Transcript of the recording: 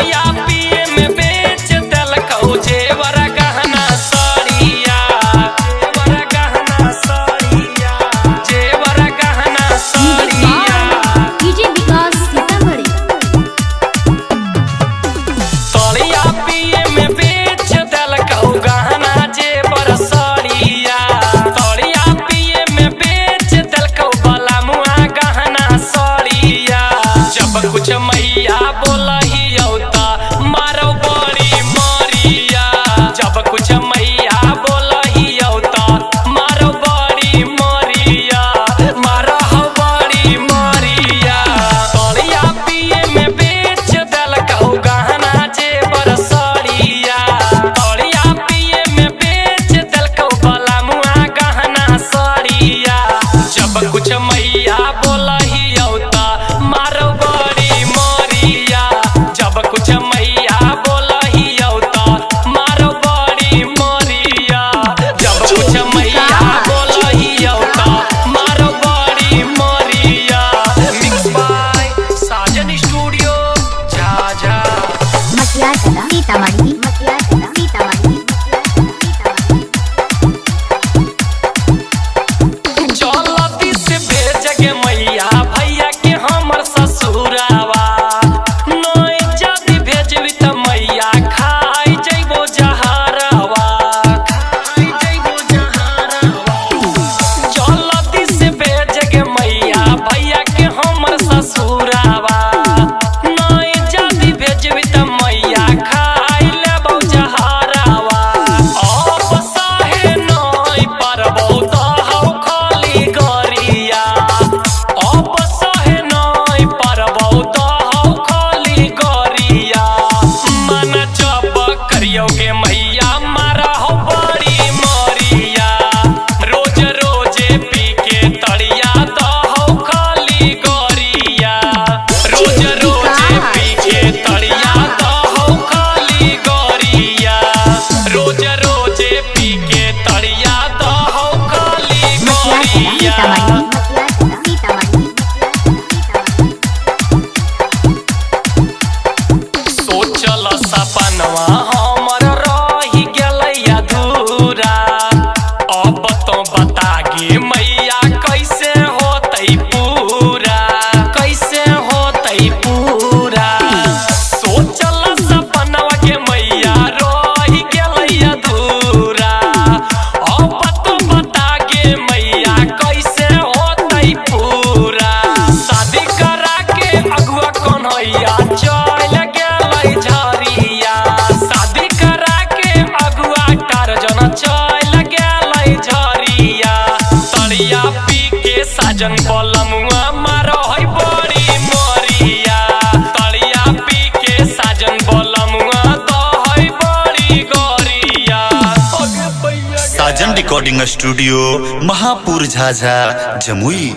तलिया पिए में बेच देलकौ जेवर गहना साड़िया, जेवर गहना साड़िया, जेवर गहना साड़िया। डीजे विकास सीतामढ़ी। तलिया पिए में बेच देलकौ गहना जेवर साड़िया, तलिया पिए में बेच देलकौ बलमुआ गहना साड़िया। जब कुछ मैया बोलही औता मारो बड़ी मारिया, जब कुछ मैया बोलही औता मारो बड़ी मारिया, मारो बड़ी मारिया। तलिया पिए में बेच देलकौ गहना जेवर साड़िया, तलिया पिए में बेच देलकौ बलमुआ गहना साड़िया। जब कुछ मैया बोलही औता मारो बड़ी मारिया, जब कुछ मैया बोलही औता मारो बड़ी मारिया, जब कुछ मैया बोलही औता मारो बड़ी मारिया। Mix by Sajan studio Jhajha. मटिया कला सीतामढ़ी, मटिया कला सीतामढ़ी। जल्दी से भेज गे मैया भैया के हमर ससुरावा, नई जल्दी भेजबी त मैया खाई जइबो जहरवा, खाई जइबो जहरवा। जल्दी से भेज गे मैया भैया के हमर ससुरावा, नई जल्दी भेजबी त मैया खाई लेबो जहरवा। अब सहे नई परबौ त हौ खाली गरिया, अब सहे नई परबौ त हौ खाली गरिया। मन चप करियो के मैया मारा हो बड़ी मारिया, रोज रोजे पी के तड़िया त हौ खाली गरिया, रोज रोजे पी के तड़िया त हौ खाली गरिया, रोज रोजे पी के तड़िया त हौ खाली मटिया कला गरिया। सीतामढ़ी, मटिया कला सीतामढ़ी। सोचल सपनवा हमर रही गेलै अधूरा, अब तो बता गे मैया कैसे होतै पूरा, कैसे होतै पूरा। सोचल सपनवा के मैया रही गेलै अधूरा, अब तो बता गे मैया कैसे होतै पूरा। शादी करा के अगुआ कन्हैया चल गेलै झरिया, शादी करा के अगुआ टारजन चल गेलै झरिया। तड़िया पी के साजन बलमुआ मारो है बड़ी मारिया, तड़िया पी के साजन बलमुआ तो है बड़ी गरिया। साजन रिकॉर्डिंग स्टूडियो महापुर झाझा जमुई।